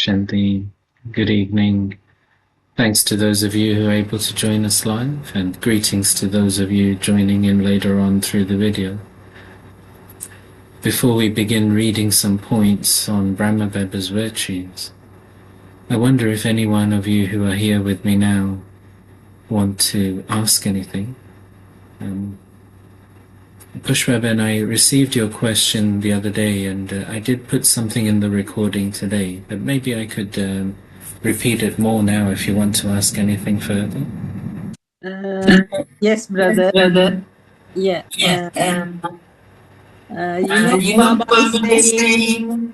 Shanti. Good evening. Thanks to those of you who are able to join us live, and greetings to those of you joining in later on through the video. Before we begin reading some points on Brahma Baba's virtues, I wonder if any one of you who are here with me now want to ask anything. Pushpab and I received your question the other day, and I did put something in the recording today, but maybe I could repeat it more now if you want to ask anything further. Yes, brother. Yeah. Baba is saying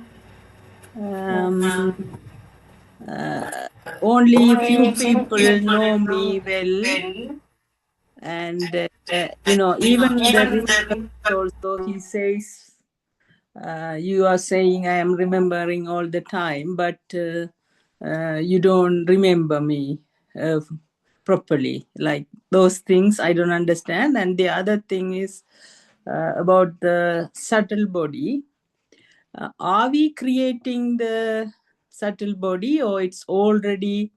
only few people know me well, and even the remembrance also, he says, you are saying I am remembering all the time, but you don't remember me properly. Like those things I don't understand. And the other thing is about the subtle body. Are we creating the subtle body, or it's already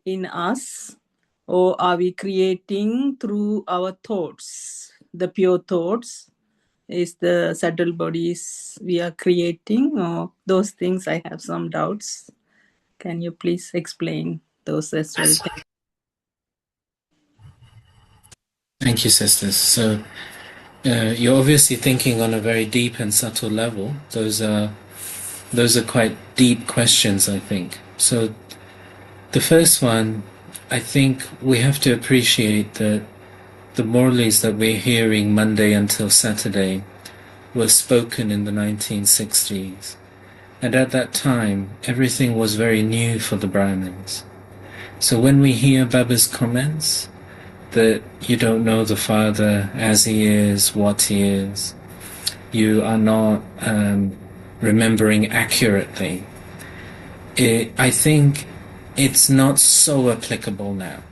in us, or are we creating through our thoughts? The pure thoughts is the subtle bodies we are creating, or those things? I have some doubts. Can you please explain those as well? Thank you, sisters. So you're obviously thinking on a very deep and subtle level. Those are quite deep questions, I think. So the first one, I think we have to appreciate that the Murlis that we're hearing Monday until Saturday were spoken in the 1960s. And at that time, everything was very new for the Brahmins. So when we hear Baba's comments, that you don't know the Father as he is, what he is, you are not remembering accurately, I think it's not so applicable now.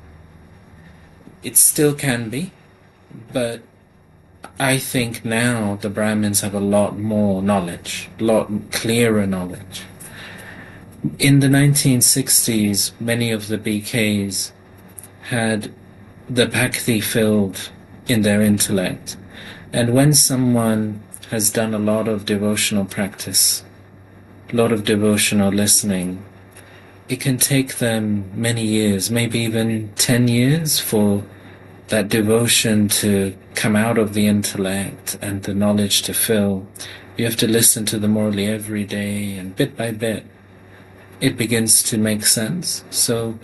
It still can be, but I think now the Brahmins have a lot more knowledge, a lot clearer knowledge. In the 1960s, many of the BKs had the bhakti filled in their intellect. And when someone has done a lot of devotional practice, a lot of devotional listening, it can take them many years, maybe even 10 years for that devotion to come out of the intellect and the knowledge to fill. You have to listen to the Murli every day, and bit by bit it begins to make sense. So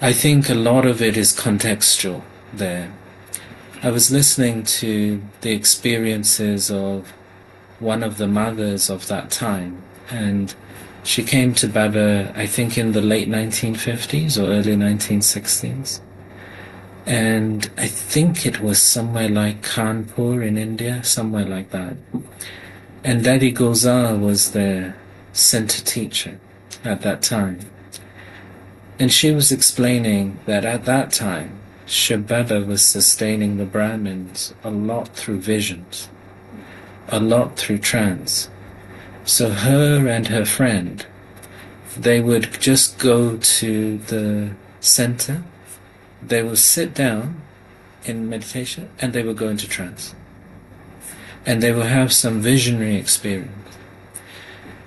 I think a lot of it is contextual there. I was listening to the experiences of one of the mothers of that time, and she came to Baba, I think in the late 1950s or early 1960s. And I think it was somewhere like Kanpur in India, somewhere like that. And Daddy Gulzar was their center teacher at that time. And she was explaining that at that time, Shiv Baba was sustaining the Brahmins a lot through visions, a lot through trance. So her and her friend, they would just go to the center, they would sit down in meditation, and they would go into trance. And they would have some visionary experience.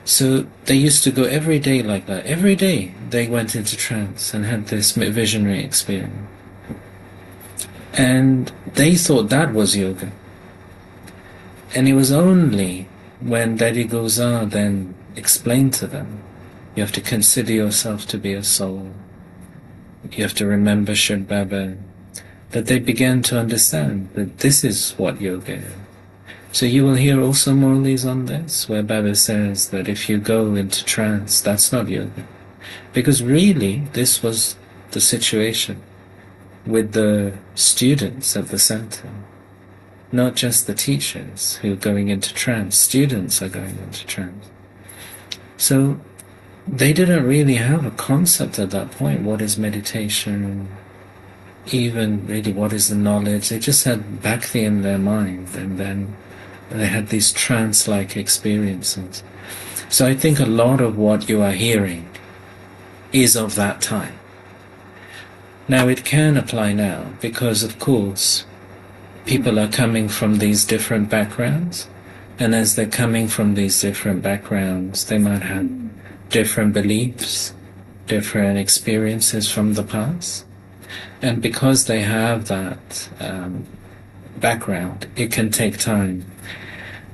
So they used to go every day like that. Every day they went into trance and had this visionary experience. And they thought that was yoga. And it was only when Daddy Gozar then explained to them, you have to consider yourself to be a soul, you have to remember Shri Baba, that they began to understand that this is what yoga is. So you will hear also Murlis on this, where Baba says that if you go into trance, that's not yoga. Because really, this was the situation with the students at the center. Not just the teachers who are going into trance, students are going into trance. So they didn't really have a concept at that point, what is meditation, even really what is the knowledge. They just had bhakti in their mind, and then they had these trance-like experiences. So I think a lot of what you are hearing is of that time. Now it can apply now because, of course, people are coming from these different backgrounds, and as they're coming from these different backgrounds, they might have different beliefs, different experiences from the past. And because they have that background, it can take time.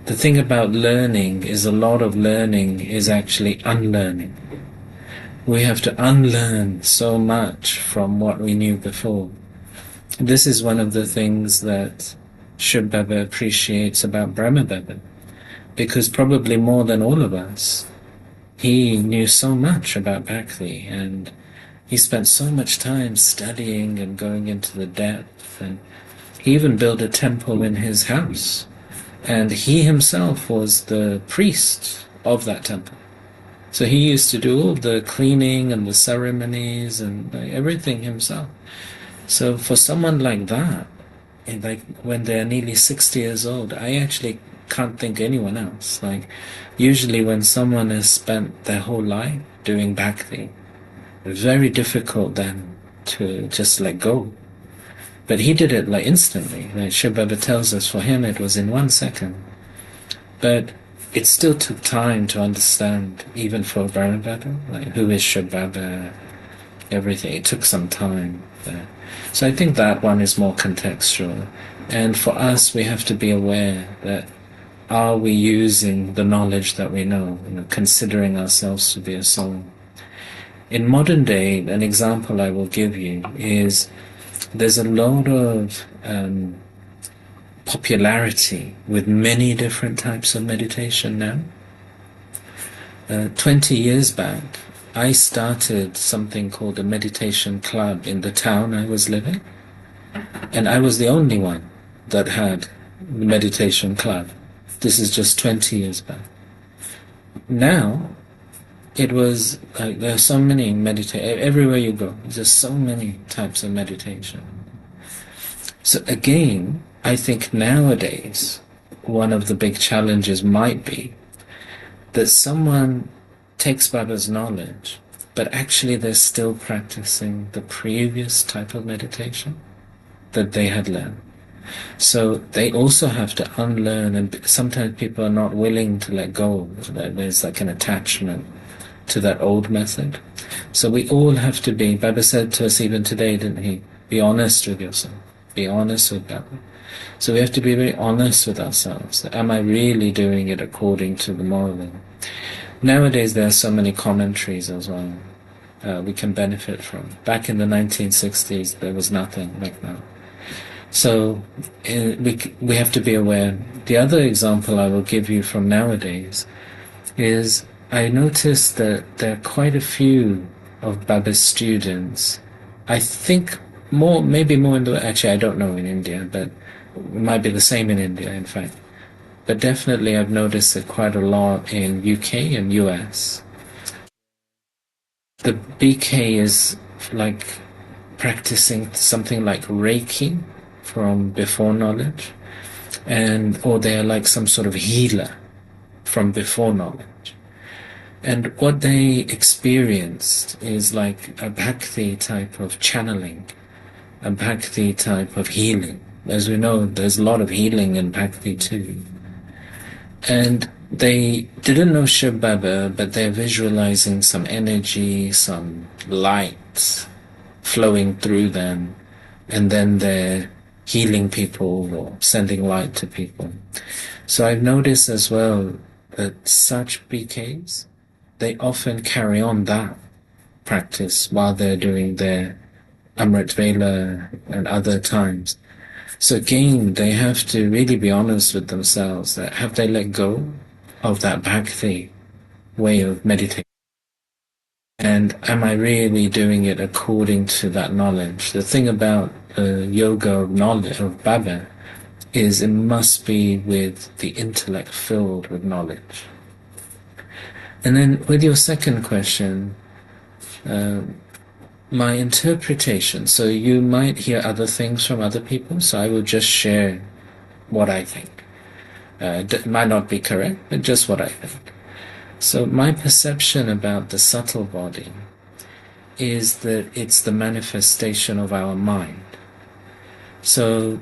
The thing about learning is a lot of learning is actually unlearning. We have to unlearn so much from what we knew before. This is one of the things that Shri Baba appreciates about Brahma Baba, because probably more than all of us, he knew so much about Bhakti, and he spent so much time studying and going into the depth, and he even built a temple in his house, and he himself was the priest of that temple. So he used to do all the cleaning and the ceremonies and everything himself. So for someone like that, like when they're nearly 60 years old, I actually can't think anyone else. Like usually when someone has spent their whole life doing bhakti, it's very difficult then to just let go. But he did it like instantly. Like Shri Baba tells us, for him it was in 1 second. But it still took time to understand, even for Brahma Baba, like who is Shri Baba, everything. It took some time there. So I think that one is more contextual. And for us, we have to be aware that are we using the knowledge that we know, considering ourselves to be a soul. In modern day, an example I will give you is there's a lot of popularity with many different types of meditation now. 20 years back, I started something called a meditation club in the town I was living, and I was the only one that had the meditation club. This is just 20 years back. Now, it was like there are so many everywhere you go, there's so many types of meditation. So again, I think nowadays, one of the big challenges might be that someone takes Baba's knowledge, but actually they're still practicing the previous type of meditation that they had learned. So they also have to unlearn, and sometimes people are not willing to let go. There's like an attachment to that old method. So we all have to be, Baba said to us even today, didn't he? Be honest with yourself. Be honest with Baba. So we have to be very honest with ourselves. Am I really doing it according to the moral? Nowadays there are so many commentaries as well we can benefit from. Back in the 1960s there was nothing like that. So we have to be aware. The other example I will give you from nowadays is I noticed that there are quite a few of Baba's students. I think maybe more in the, actually I don't know in India, but it might be the same in India in fact. But definitely I've noticed it quite a lot in UK and US. The BK is like practicing something like Reiki from before knowledge, or they're like some sort of healer from before knowledge. And what they experienced is like a bhakti type of channeling, a bhakti type of healing. As we know, there's a lot of healing in bhakti too. And they didn't know Shri Baba, but they're visualizing some energy, some light flowing through them, and then they're healing people or sending light to people. So I've noticed as well that such BKs, they often carry on that practice while they're doing their Amrit Vela and other times. So again, they have to really be honest with themselves that have they let go of that bhakti way of meditating? And am I really doing it according to that knowledge? The thing about yoga of knowledge of Baba is it must be with the intellect filled with knowledge. And then with your second question, my interpretation, so you might hear other things from other people, so I will just share what I think. It might not be correct, but just what I think. So my perception about the subtle body is that it's the manifestation of our mind. So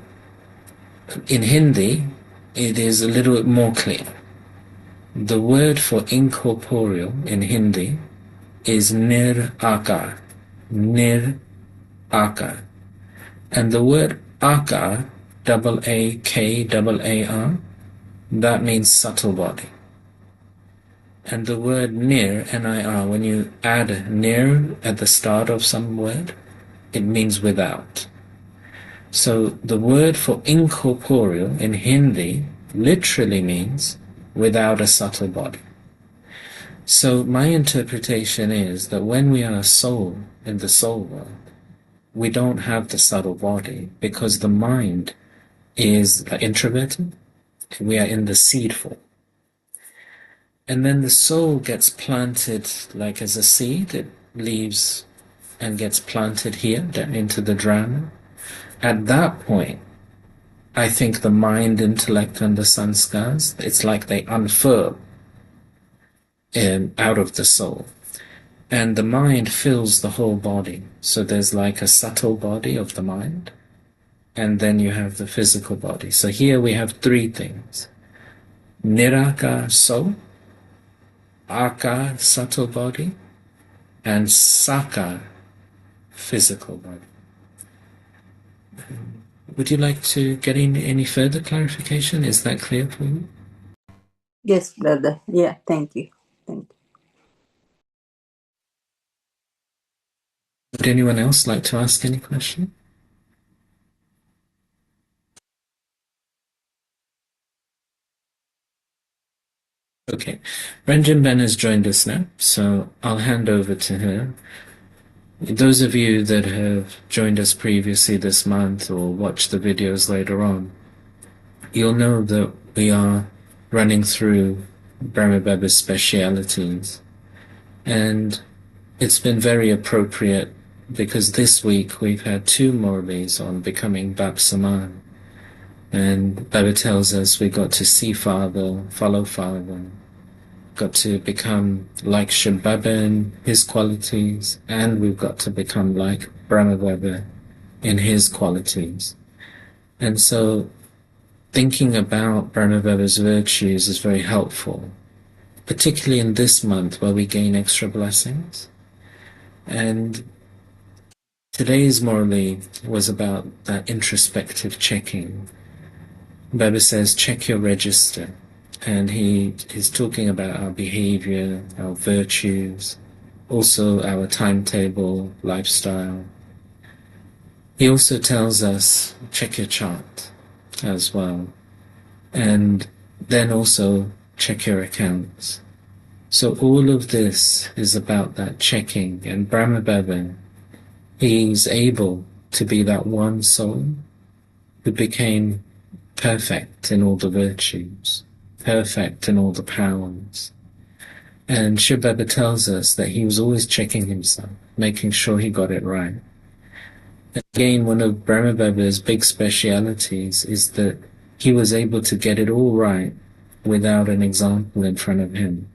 in Hindi, it is a little bit more clear. The word for incorporeal in Hindi is nir-akar. Nir-akar. And the word akar, A-K-A-R, that means subtle body. And the word nir, N-I-R, when you add nir at the start of some word, it means without. So the word for incorporeal in Hindi literally means without a subtle body. So my interpretation is that when we are a soul in the soul world, we don't have the subtle body because the mind is introverted. We are in the seed form. And then the soul gets planted like as a seed. It leaves and gets planted here into the drama. At that point, I think the mind, intellect, and the sanskars, it's like they unfurl out of the soul. And the mind fills the whole body. So there's like a subtle body of the mind, and then you have the physical body. So here we have three things. Nirakar, soul, akar, subtle body, and sakar, physical body. Would you like to get in any further clarification? Is that clear for you? Yes, brother. Yeah, thank you. Thank you. Would anyone else like to ask any question? Okay, Ranjan Ben has joined us now, so I'll hand over to her. Those of you that have joined us previously this month or watched the videos later on, you'll know that we are running through Brahma Baba's specialities. And it's been very appropriate because this week we've had two Murlis on becoming Bab Saman. And Baba tells us we got to see Father, follow Father, got to become like Shri Baba in his qualities, and we've got to become like Brahma Baba in his qualities. And so thinking about Brahma Baba's virtues is very helpful, particularly in this month where we gain extra blessings. And today's Murli was about that introspective checking. Baba says, check your register. And he is talking about our behavior, our virtues, also our timetable, lifestyle. He also tells us, check your chart as well. And then also check your accounts. So all of this is about that checking. And Brahma Baba, he's able to be that one soul who became perfect in all the virtues, perfect in all the powers. And Shri Baba tells us that he was always checking himself, making sure he got it right. Again, one of Brahma Baba's big specialities is that he was able to get it all right without an example in front of him.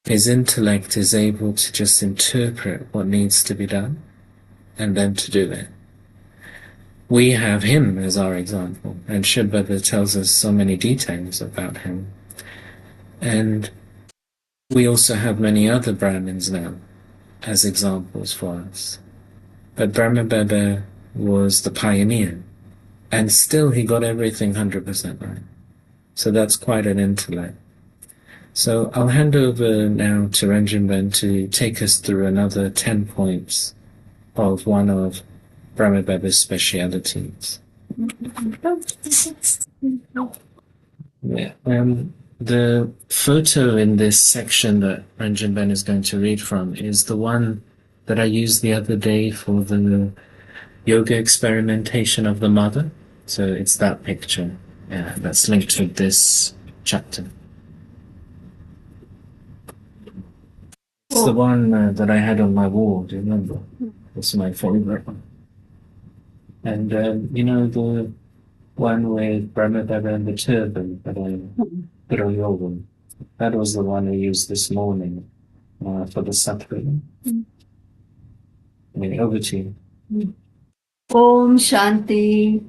His intellect is able to just interpret what needs to be done and then to do it. We have him as our example, and Shri Baba tells us so many details about him. And we also have many other Brahmins now as examples for us. But Brahma Baba was the pioneer, and still he got everything 100% right. So that's quite an intellect. So I'll hand over now to Ranjan Ben to take us through another 10 points of one of Brahma Baba's specialities. Yeah. The photo in this section that Ranjan Ben is going to read from is the one that I used the other day for the yoga experimentation of the mother. So it's that picture that's linked to this chapter. It's the one that I had on my wall, do you remember? It's my favorite one. And you know the one with Brahma Baba and the turban that I put on your wall? That was the one we used this morning for the sattva. Over to you. Om Shanti,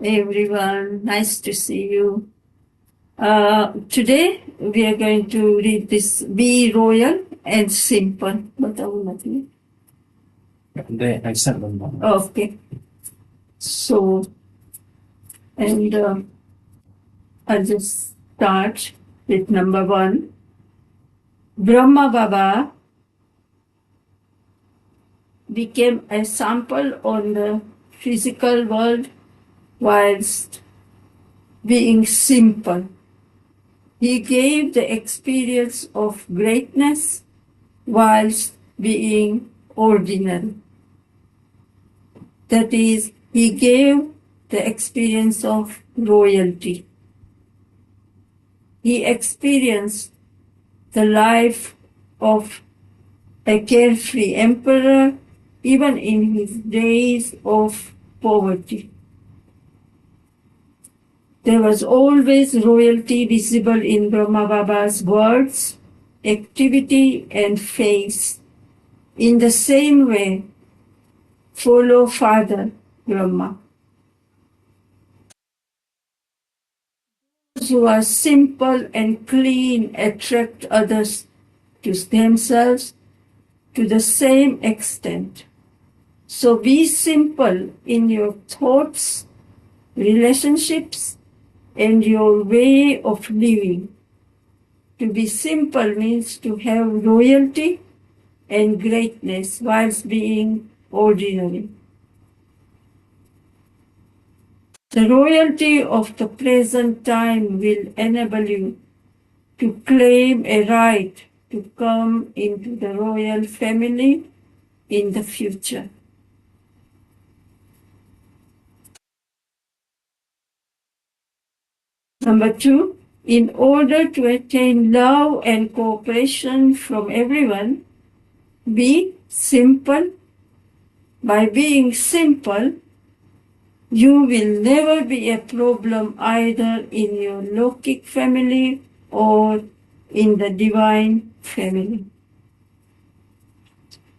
everyone. Nice to see you. Today we are going to read this Be Royal and Simple. I sent them one. Okay. So, and I'll just start with number 1. Brahma Baba became a sample on the physical world whilst being simple. He gave the experience of greatness whilst being ordinary. That is, he gave the experience of royalty. He experienced the life of a carefree emperor even in his days of poverty. There was always royalty visible in Brahma Baba's words, activity and face. In the same way, follow Father Brahma. Those who are simple and clean attract others to themselves to the same extent. So be simple in your thoughts, relationships, and your way of living. To be simple means to have royalty and greatness whilst being ordinary. The royalty of the present time will enable you to claim a right to come into the royal family in the future. Number 2, in order to attain love and cooperation from everyone, be simple. By being simple, you will never be a problem either in your Lokic family or in the divine family.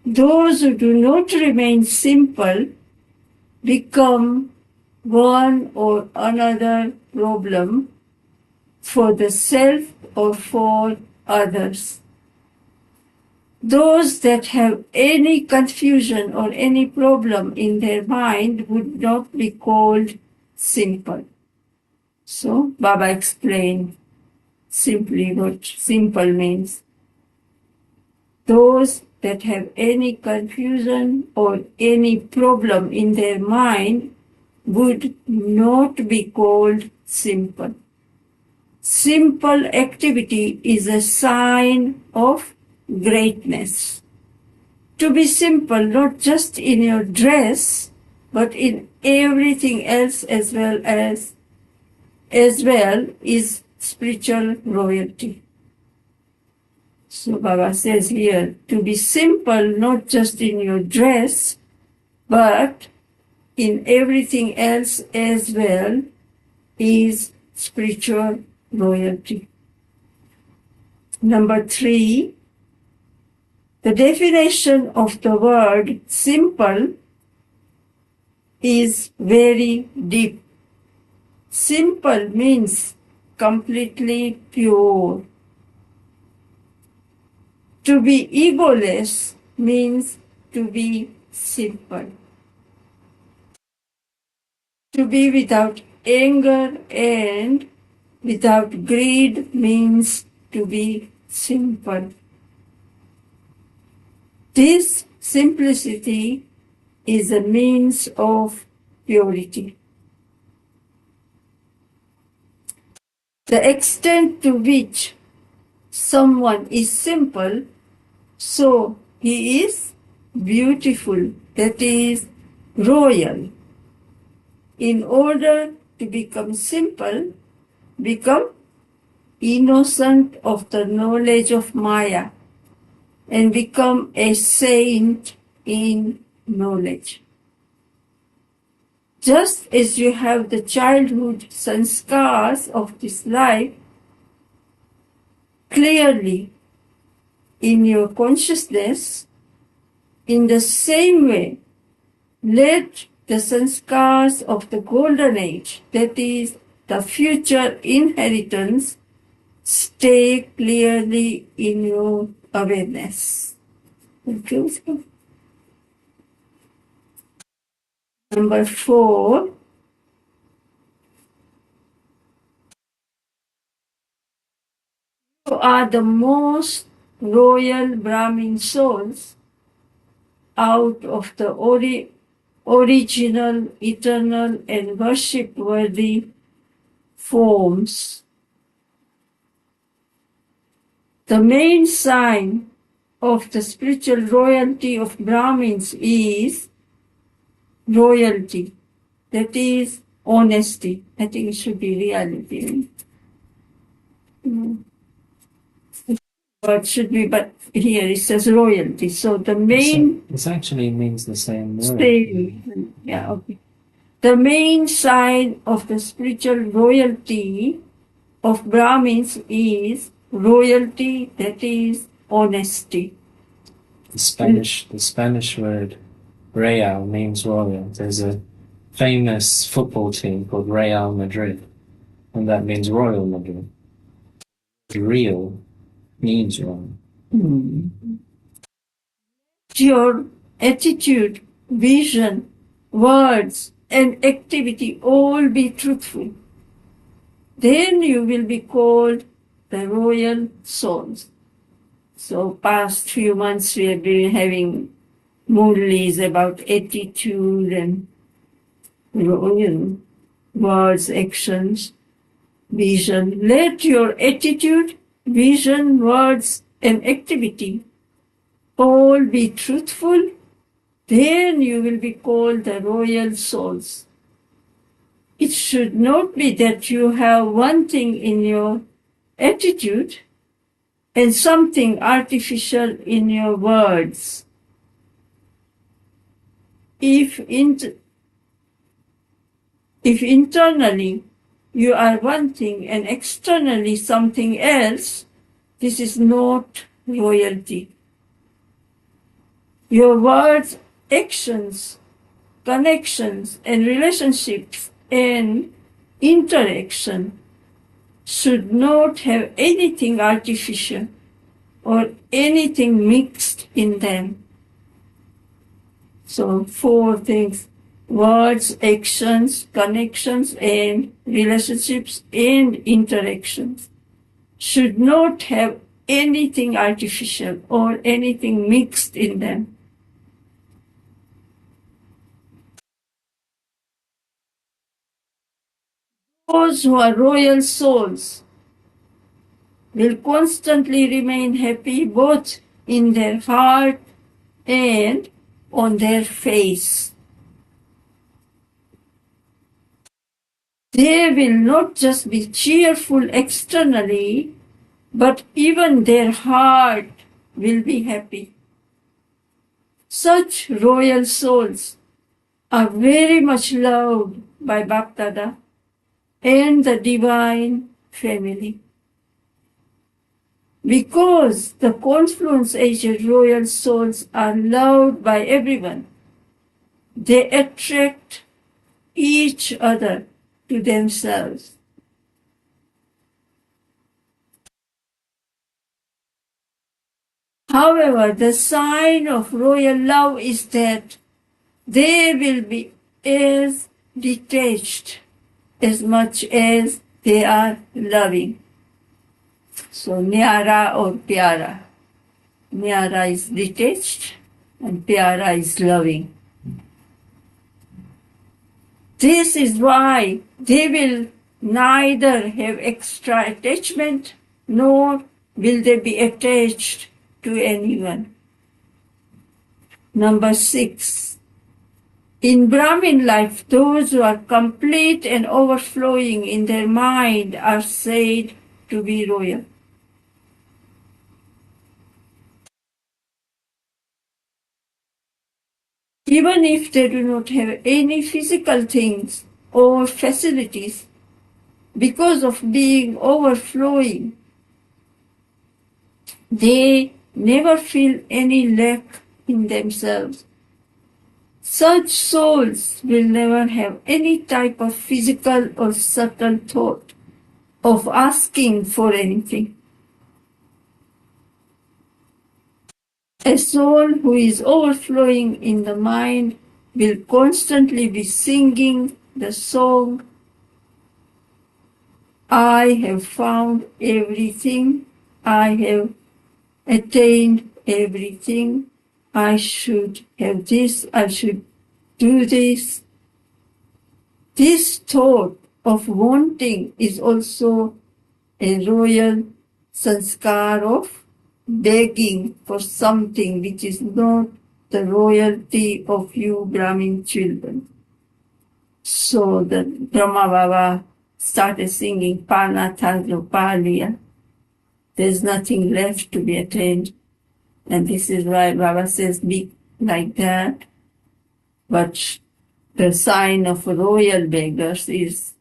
Those who do not remain simple become one or another problem for the self or for others. Those that have any confusion or any problem in their mind would not be called simple. So Baba explained simply what simple means. Those that have any confusion or any problem in their mind would not be called simple. Simple activity is a sign of greatness. To be simple, not just in your dress, but in everything else as well is spiritual royalty. So Baba says here, to be simple, not just in your dress, but in everything else as well is spiritual royalty. Number 3, the definition of the word simple is very deep. Simple means completely pure. To be egoless means to be simple. To be without anger and without greed means to be simple. This simplicity is a means of purity. The extent to which someone is simple, so he is beautiful, that is royal. In order to become simple, become innocent of the knowledge of Maya and become a saint in knowledge. Just as you have the childhood sanskars of this life, clearly in your consciousness, in the same way, let the sanskars of the golden age, that is, the future inheritance, stay clearly in your awareness. Okay. Number 4, you are the most royal Brahmin souls out of the original, eternal, and worship-worthy forms. The main sign of the spiritual royalty of Brahmins is royalty, that is honesty. I think it should be reality. But should be, but here it says royalty. So the main This actually means the same word. same, yeah, okay. The main sign of the spiritual royalty of Brahmins is royalty, that is honesty. The Spanish word Real means royal. There's a famous football team called Real Madrid, and that means Royal Madrid. Real means royal. Your attitude, vision, words, and activity all be truthful. Then you will be called the royal souls. So past few months we have been having Murlis about attitude and words, actions, vision. Let your attitude, vision, words, and activity all be truthful. Then you will be called the royal souls. It should not be that you have one thing in your attitude and something artificial in your words. If internally you are one thing and externally something else, this is not royalty. Your words, actions, connections, and relationships and interaction should not have anything artificial or anything mixed in them. So 4 things: words, actions, connections, and relationships and interactions should not have anything artificial or anything mixed in them. Those who are royal souls will constantly remain happy both in their heart and on their face. They will not just be cheerful externally, but even their heart will be happy. Such royal souls are very much loved by Baptada and the divine family. Because the confluence aged royal souls are loved by everyone, they attract each other to themselves. However, the sign of royal love is that they will be as detached as much as they are loving. So, Nyara or Pyara. Nyara is detached and Pyara is loving. This is why they will neither have extra attachment nor will they be attached to anyone. Number 6. In Brahmin life, those who are complete and overflowing in their mind are said to be royal. Even if they do not have any physical things or facilities, because of being overflowing, They never feel any lack in themselves. Such souls will never have any type of physical or subtle thought of asking for anything. A soul who is overflowing in the mind will constantly be singing the song, I have found everything, I have attained everything, I should have this, I should do this. This thought of wanting is also a royal sanskar of begging for something which is not the royalty of you Brahmin children. So the Brahma Baba started singing Panathajo Palia. There's nothing left to be attained. And this is why Baba says, be like that. But the sign of royal beggars is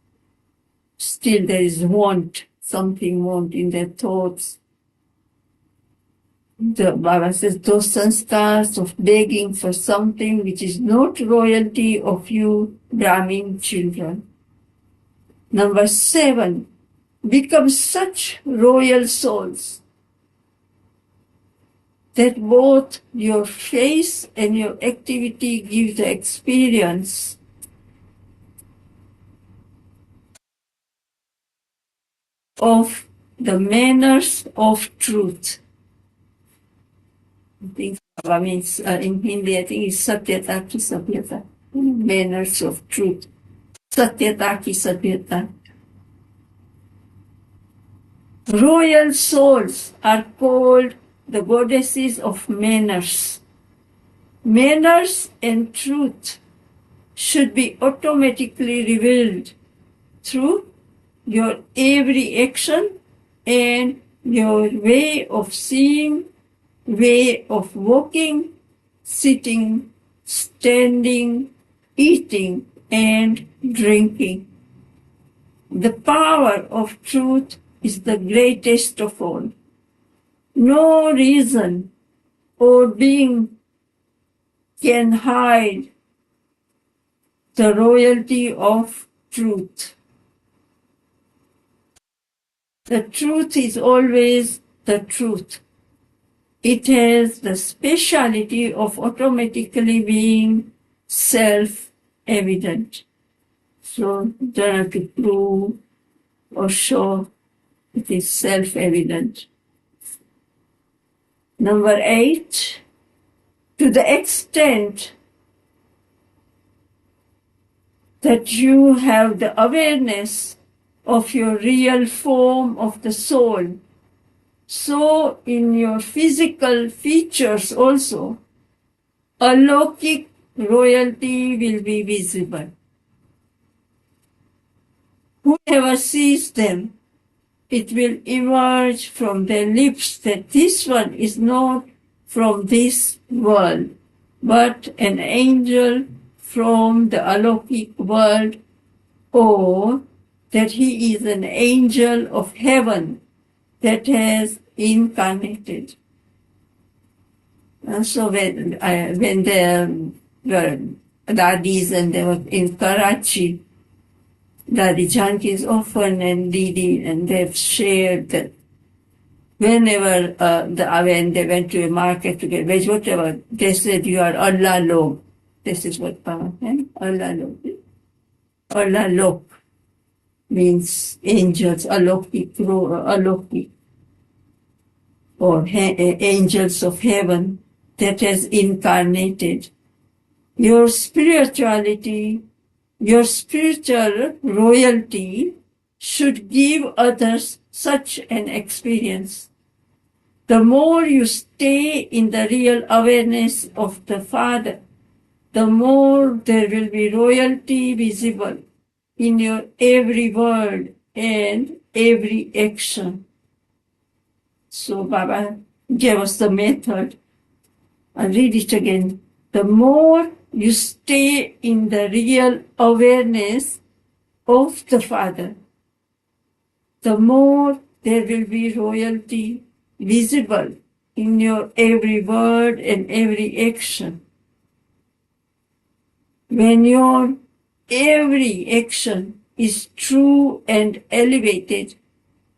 still there is want, something want in their thoughts. The Baba says, those sanskars of begging for something which is not royalty of you Brahmin children. Number 7, become such royal souls that both your face and your activity give the experience of the manners of truth. I think Baba means in Hindi, I think it's Satyata ki Sabyata, manners of truth. Satyata ki Sabyata. Royal souls are called the goddesses of manners. Manners and truth should be automatically revealed through your every action and your way of seeing, way of walking, sitting, standing, eating, and drinking. The power of truth is the greatest of all. No reason or being can hide the royalty of truth. The truth is always the truth. It has the speciality of automatically being self-evident. So don't have to prove or show, it is self-evident. Number 8, to the extent that you have the awareness of your real form of the soul, so in your physical features also, alokik royalty will be visible. Whoever sees them, it will emerge from their lips that this one is not from this world, but an angel from the alokik world, or that he is an angel of heaven that has incarnated. And so when there were dadis and they were in Karachi, Dadi Janki's often and Didi, and they've shared that whenever when they went to a market to get veg, whatever, they said, you are Allah Log. This is what Pama meant, Allah Log. Allah Log means angels, Alokik, or angels of heaven that has incarnated. Your spirituality, your spiritual royalty should give others such an experience. The more you stay in the real awareness of the Father, the more there will be royalty visible in your every word and every action. So Baba gave us the method. I'll read it again. The more you stay in the real awareness of the Father, the more there will be royalty visible in your every word and every action. When your every action is true and elevated,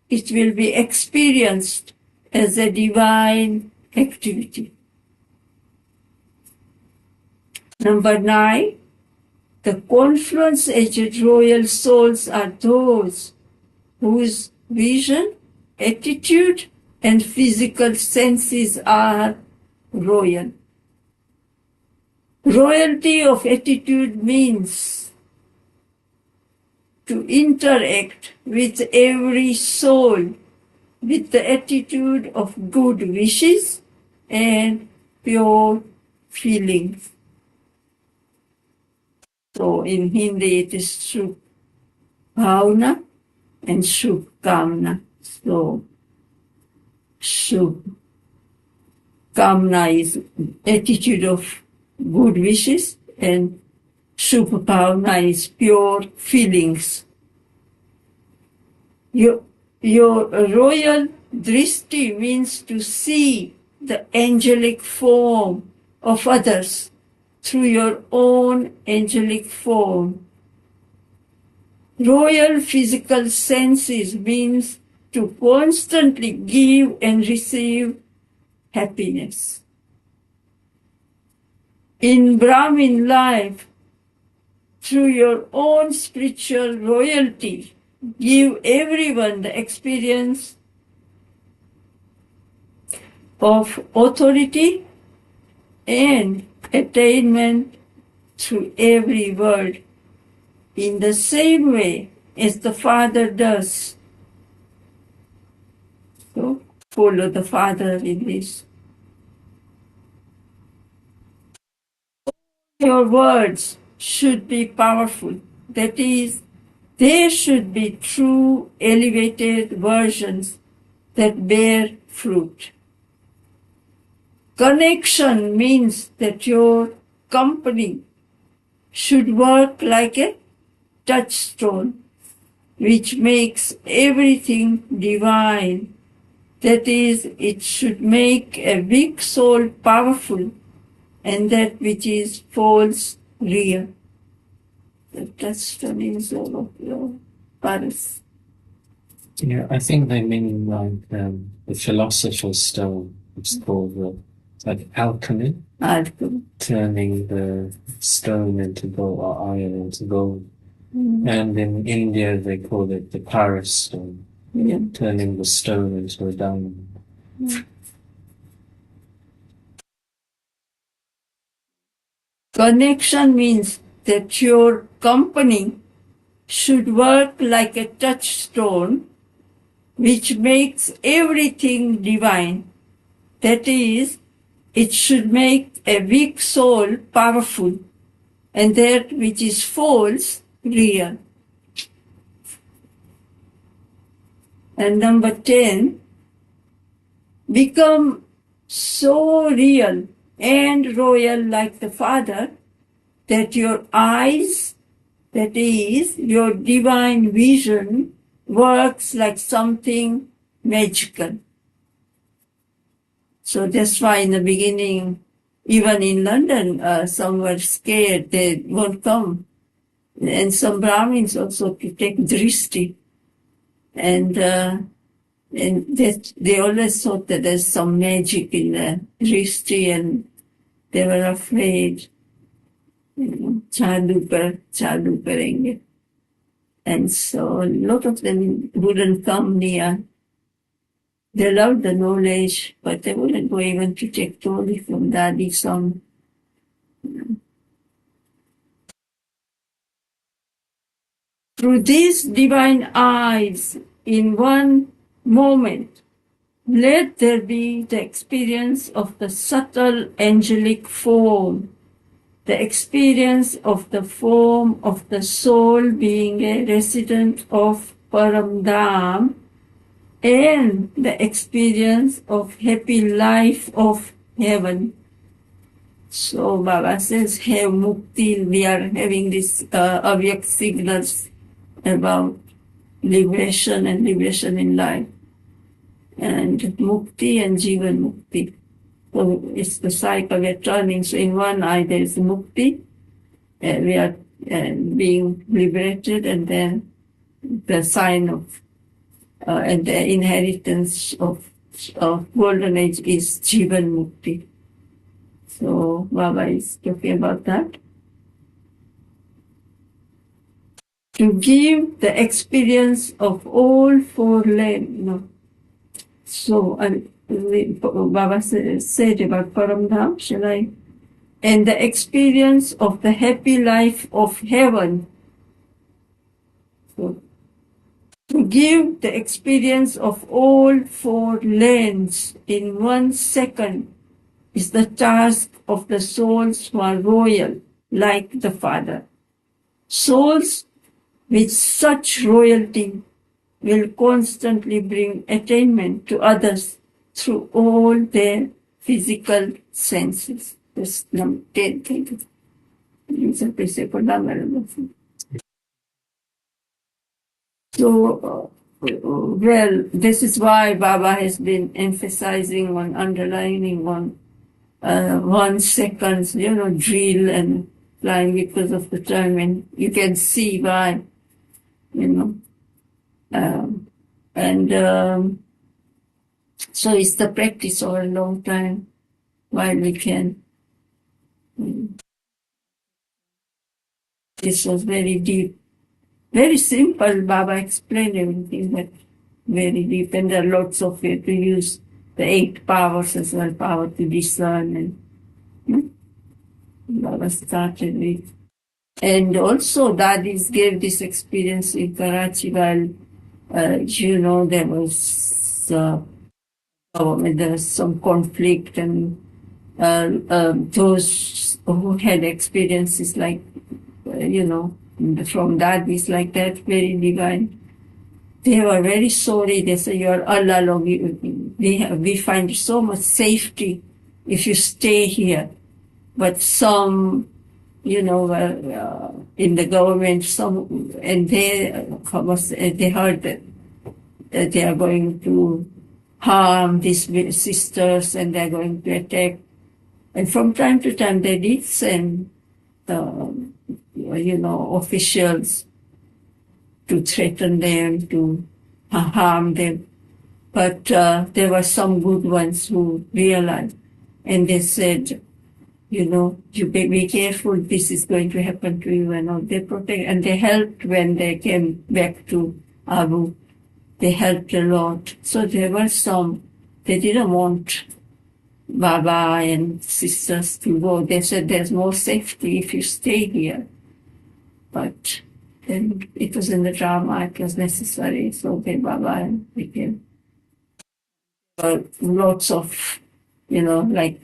it will be experienced as a divine activity. Number 9, the confluence-aged royal souls are those whose vision, attitude, and physical senses are royal. Royalty of attitude means to interact with every soul with the attitude of good wishes and pure feelings. So in Hindi it is Shubh Bhavna and Shubh Kamna. So Shubh Kamna is attitude of good wishes and Shubh Bhavna is pure feelings. Your royal drishti means to see the angelic form of others through your own angelic form. Royal physical senses means to constantly give and receive happiness. In Brahmin life, through your own spiritual royalty, give everyone the experience of authority and attainment through every word, in the same way as the Father does. So, follow the Father in this. Your words should be powerful. That is, there should be true elevated versions that bear fruit. Connection means that your company should work like a touchstone, which makes everything divine. That is, it should make a weak soul powerful, and that which is false real. The touchstone is all of your Paris. Yeah, I think they mean like the philosopher's stone. It's called like alchemy, turning the stone into gold or iron into gold. And in India, they call it the Paris stone, turning the stone into a diamond. Connection means that your company should work like a touchstone, which makes everything divine. That is, it should make a weak soul powerful, and that which is false real. And number 10, become so real and royal like the Father that your eyes, that is, your divine vision, works like something magical. So that's why in the beginning, even in London, some were scared they won't come. And some Brahmins also to take drishti. And that they always thought that there's some magic in the drishti, and they were afraid. Chadu karenge. And so a lot of them wouldn't come near. They loved the knowledge, but they wouldn't go even to take Toli from Daddy some. Through these divine eyes, in one moment, let there be the experience of the subtle angelic form, the experience of the form of the soul being a resident of Paramdham, and the experience of happy life of heaven. So Baba says, have mukti. We are having these avyak signals about liberation and liberation in life. and mukti and jivan mukti. So it's the cycle we're turning. So in one eye there is mukti, we are being liberated, and then the sign of and the inheritance of golden age is jivan mukti. So Baba is talking about that. To give the experience of all four lands. So Baba said about Paramdham, shall I? And the experience of the happy life of heaven. So, to give the experience of all four lands in 1 second is the task of the souls who are royal, like the Father. Souls with such royalty will constantly bring attainment to others through all their physical senses. That's number 10 thing. So, well, this is why Baba has been emphasizing on, underlining on 1 second, drill and flying, because of the time, and you can see why, so it's the practice for a long time while we can. This was very deep, very simple. Baba explained everything, but very deep, and there are lots of ways to use the 8 powers as well, power to discern, and Baba started with. And also Dadis gave this experience in Karachi while, there was there was some conflict, and those who had experiences like, from Dadis like that, very divine, they were very sorry. They said, "You're Allah, we find so much safety if you stay here." But some, in the government, and they heard that they are going to harm these sisters, and they're going to attack. And from time to time, they did send, officials to threaten them, to harm them. But there were some good ones who realized, and they said, you be careful, this is going to happen to you, and all. They protect, and they helped when they came back to Abu. They helped a lot. So there were some, they didn't want Baba and sisters to go. They said there's more safety if you stay here. But then it was in the drama, it was necessary. So Baba became lots of, like,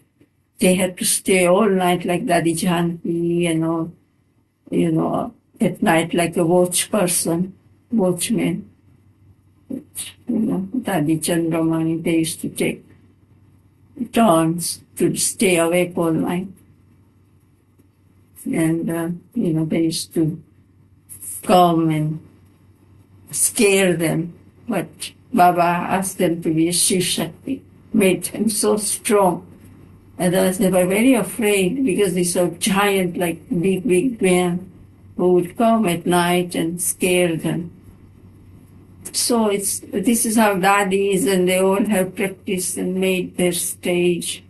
they had to stay all night like Dadi Janki, at night like a watchman. Dadi Chandramani, they used to take turns to stay awake all night. And, they used to come and scare them. But Baba asked them to be a Shiv Shakti, made them so strong. Otherwise, they were very afraid, because these are giant, like big men who would come at night and scare them. So this is how Dadis, and they all have practiced and made their stage.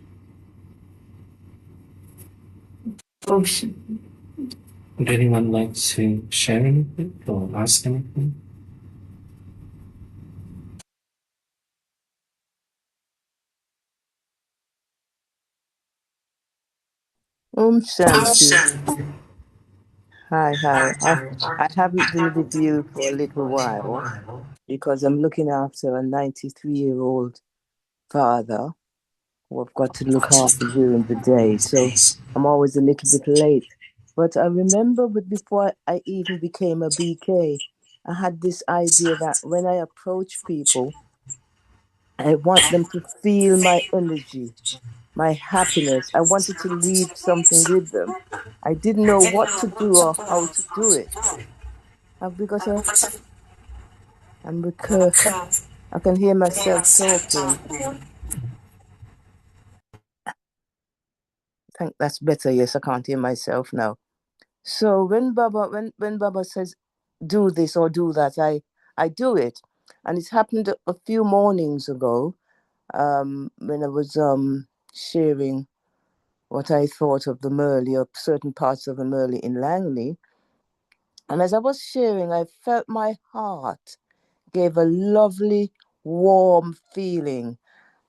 Would anyone like to share anything or ask anything? Shanti. Hi. I haven't been with you for a little while because I'm looking after a 93-year-old father who I've got to look after during the day. So I'm always a little bit late. But I remember before I even became a BK, I had this idea that when I approach people, I want them to feel my energy, my happiness. I wanted to leave something with them. I didn't know what to do or how to do it. Because I'm recurring. I can hear myself talking. I think that's better. Yes, I can't hear myself now. So when Baba says do this or do that, I do it. And it happened a few mornings ago, when I was sharing what I thought of the Merle or certain parts of the Merle in Langley. And as I was sharing, I felt my heart gave a lovely, warm feeling.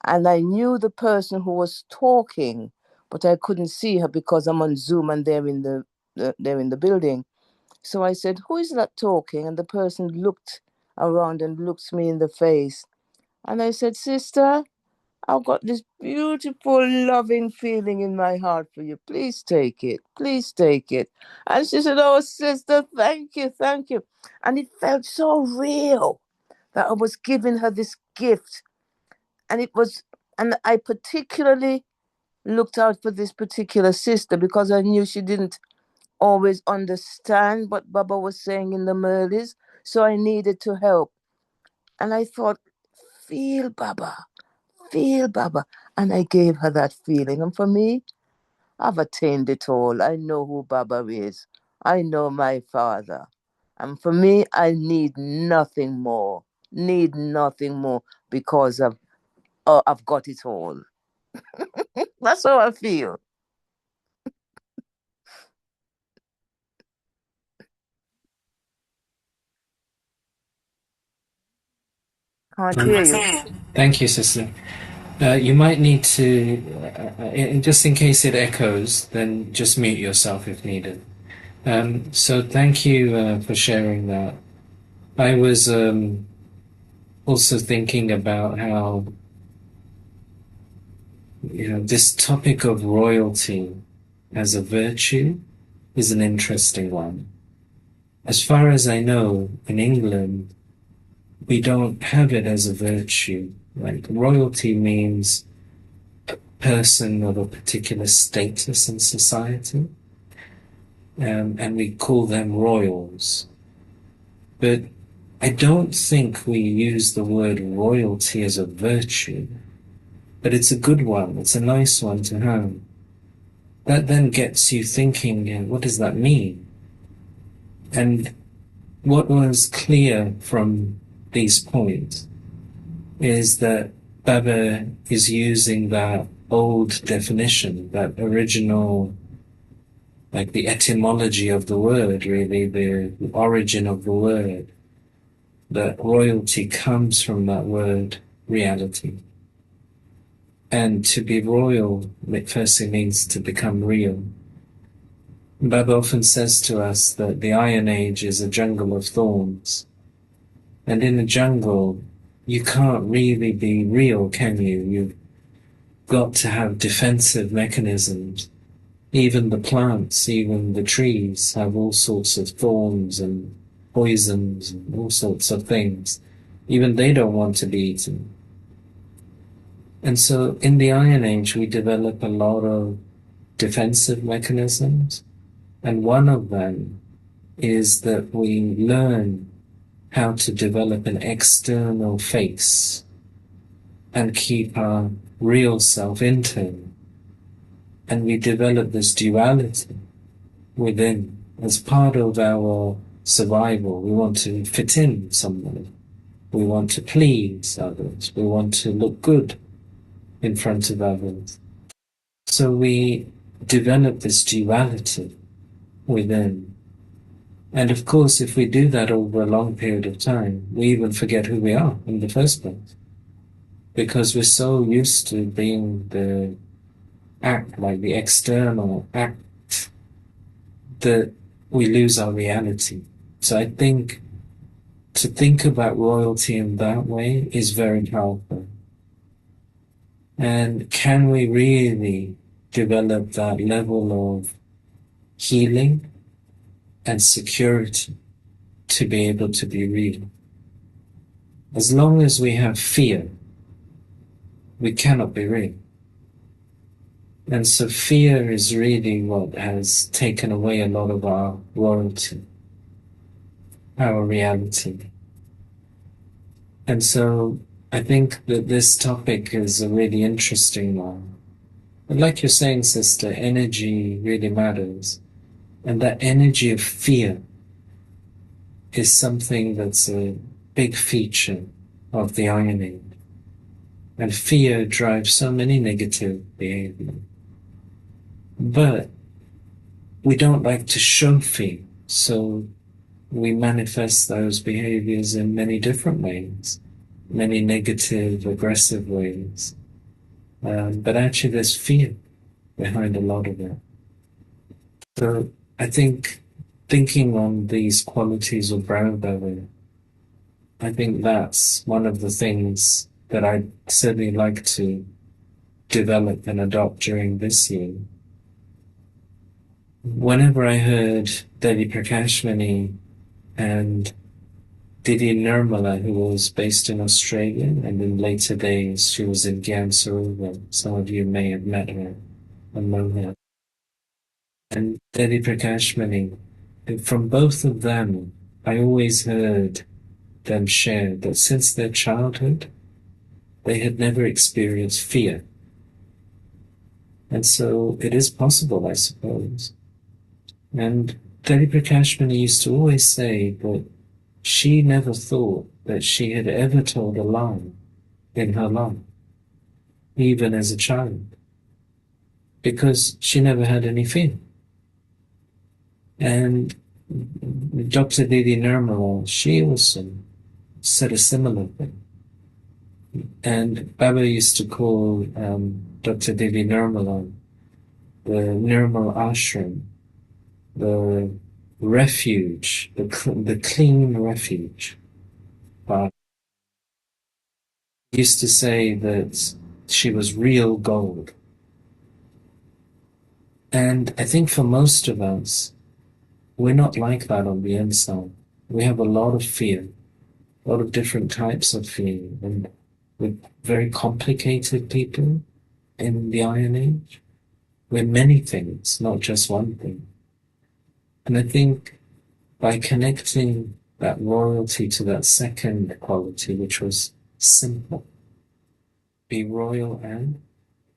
And I knew the person who was talking, but I couldn't see her because I'm on Zoom and they're in the building. So I said, "Who is that talking?" And the person looked around and looked me in the face. And I said, "Sister, I've got this beautiful, loving feeling in my heart for you. Please take it. Please take it." And she said, "Oh, sister, thank you, thank you." And it felt so real that I was giving her this gift. And I particularly looked out for this particular sister because I knew she didn't always understand what Baba was saying in the Merlis. So I needed to help. And I thought, feel Baba, feel Baba. And I gave her that feeling. And for me, I've attained it all. I know who Baba is. I know my father. And for me, I need nothing more. Need nothing more because I've got it all. That's how I feel. Can't hear you. Thank you, sister. You might need to, just in case it echoes, then just mute yourself if needed. So thank you for sharing that. I was also thinking about how, this topic of royalty as a virtue is an interesting one. As far as I know, in England, we don't have it as a virtue. Like royalty means a person of a particular status in society, and we call them royals. But I don't think we use the word royalty as a virtue, but it's a good one. It's a nice one to have. That then gets you thinking, what does that mean? And what was clear from these points is that Baba is using that old definition, that original, like the etymology of the word, really, the origin of the word, that royalty comes from that word reality. And to be royal, it firstly means to become real. Baba often says to us that the Iron Age is a jungle of thorns. And in a jungle, you can't really be real, can you? You've got to have defensive mechanisms. Even the plants, even the trees have all sorts of thorns and poisons and all sorts of things. Even they don't want to be eaten. And so in the Iron Age, we develop a lot of defensive mechanisms. And one of them is that we learn how to develop an external face and keep our real self internal. And we develop this duality within as part of our survival. We want to fit in somewhere. We want to please others. We want to look good in front of others. So we develop this duality within. And of course, if we do that over a long period of time, we even forget who we are in the first place. Because we're so used to being the act, like the external act, that we lose our reality. So I think to think about royalty in that way is very powerful. And can we really develop that level of healing and security to be able to be real? As long as we have fear, we cannot be real. And so fear is really what has taken away a lot of our royalty, our reality. And so I think that this topic is a really interesting one. And like you're saying, sister, energy really matters. And that energy of fear is something that's a big feature of the Iron Age. And fear drives so many negative behavior. But we don't like to show fear, so we manifest those behaviors in many different ways, many negative, aggressive ways. But actually, there's fear behind a lot of it. So I think thinking on these qualities of Brahma Baba, I think that's one of the things that I'd certainly like to develop and adopt during this year. Whenever I heard Devi Prakashmani and Didi Nirmala, who was based in Australia, and in later days she was in Gyan Sarovar. Some of you may have met her and known her. And Devi Prakashmani, from both of them, I always heard them share that since their childhood, they had never experienced fear. And so it is possible, I suppose. And Devi Prakashmani used to always say that she never thought that she had ever told a lie in her life, even as a child, because she never had any fear. And Dr. Didi Nirmala, she also said a similar thing. And Baba used to call Dr. Didi Nirmala the Nirmal Ashram, the refuge, the clean refuge. But he used to say that she was real gold. And I think for most of us, we're not like that on the inside. We have a lot of fear, a lot of different types of fear, and we're very complicated people in the Iron Age. We're many things, not just one thing. And I think by connecting that royalty to that second quality, which was simple, be royal and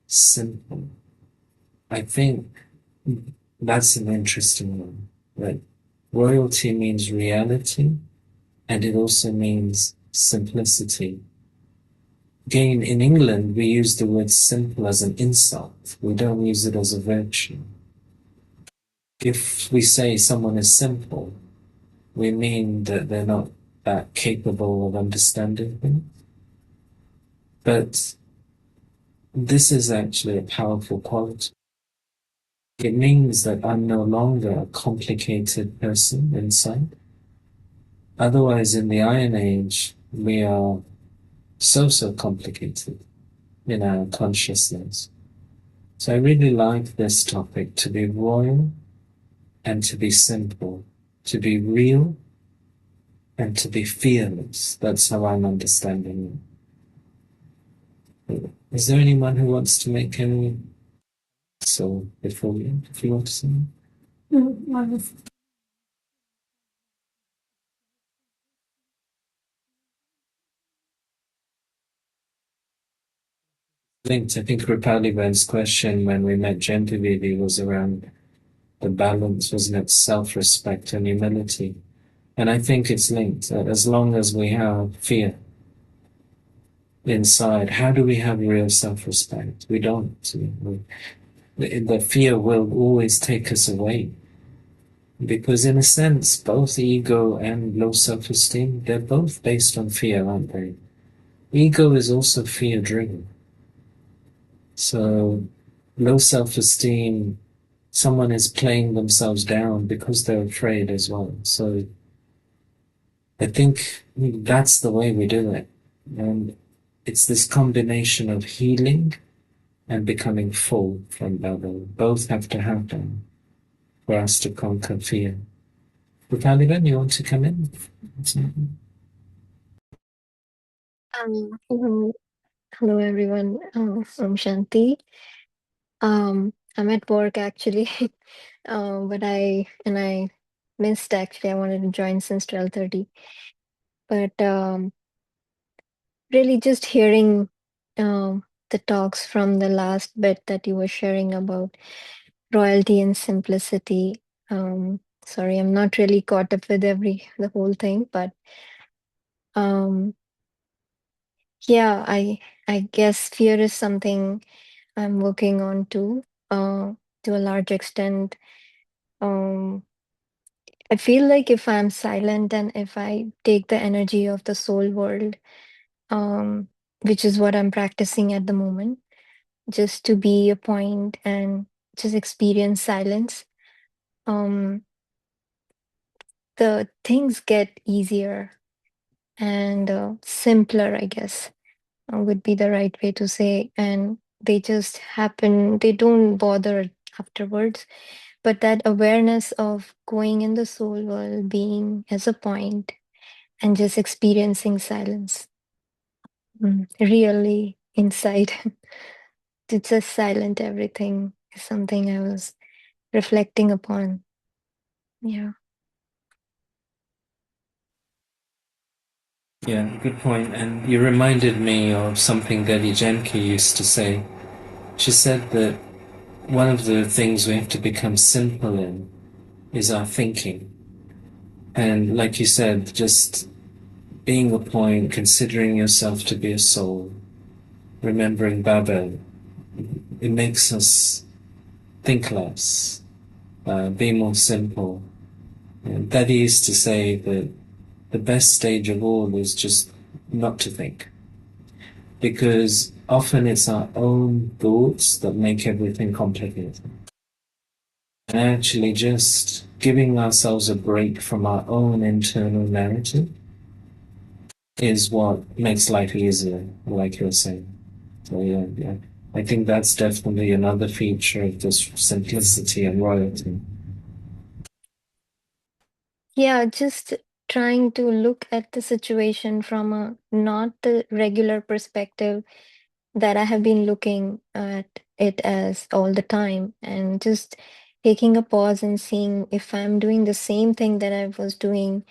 simple, I think that's an interesting one. That royalty means reality, and it also means simplicity. Again, in England, we use the word simple as an insult. We don't use it as a virtue. If we say someone is simple, we mean that they're not that capable of understanding things. But this is actually a powerful quality. It means that I'm no longer a complicated person inside. Otherwise, in the Iron Age, we are so complicated in our consciousness. So I really like this topic, to be royal and to be simple, to be real and to be fearless. That's how I'm understanding it. Is there anyone who wants to make any so before you, if you want to say? Linked. I think Rupali's question when we met Gentavidi was around the balance, wasn't it? Self-respect and humility. And I think it's linked. As long as we have fear inside, how do we have real self-respect? We don't. The fear will always take us away. Because in a sense, both ego and low self-esteem, they're both based on fear, aren't they? Ego is also fear-driven. So low self-esteem, someone is playing themselves down because they're afraid as well. So I think that's the way we do it. And it's this combination of healing and becoming full from Baba. Both have to happen for us to conquer fear. Rupaliban, you want to come in? Hello, hello everyone. I'm Shanti. I'm at work actually, but I missed actually. I wanted to join since 12:30, but really just hearing the talks from the last bit that you were sharing about royalty and simplicity. Sorry, I'm not really caught up with the whole thing, but um, yeah, I guess fear is something I'm working on too, to a large extent. Um, I feel like if I'm silent and if I take the energy of the soul world, um, which is what I'm practicing at the moment, just to be a point and just experience silence, um, the things get easier and simpler, I guess, would be the right way to say. And they just happen, they don't bother afterwards. But that awareness of going in the soul world, being as a point, and just experiencing silence, really inside, to just silent everything is something I was reflecting upon. Yeah. Yeah, good point. And you reminded me of something Lady Jenke used to say. She said that one of the things we have to become simple in is our thinking. And like you said, just being a point, considering yourself to be a soul, remembering Baba, it makes us think less, be more simple. And Daddy used to say that the best stage of all is just not to think. Because often it's our own thoughts that make everything complicated. And actually just giving ourselves a break from our own internal narrative is what makes life easier, like you're saying. So yeah. I think that's definitely another feature of this simplicity and royalty. Yeah, just trying to look at the situation from a not the regular perspective that I have been looking at it as all the time, and just taking a pause and seeing if I'm doing the same thing that I was doing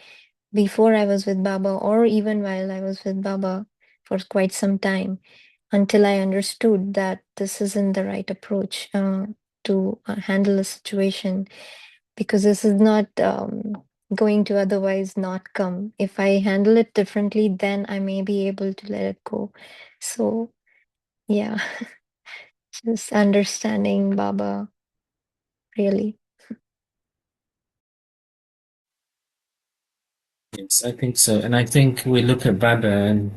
before I was with Baba, or even while I was with Baba for quite some time, until I understood that this isn't the right approach to handle a situation, because this is not going to otherwise not come. If I handle it differently, then I may be able to let it go. So, yeah, just understanding Baba, really. Yes, I think so. And I think we look at Baba and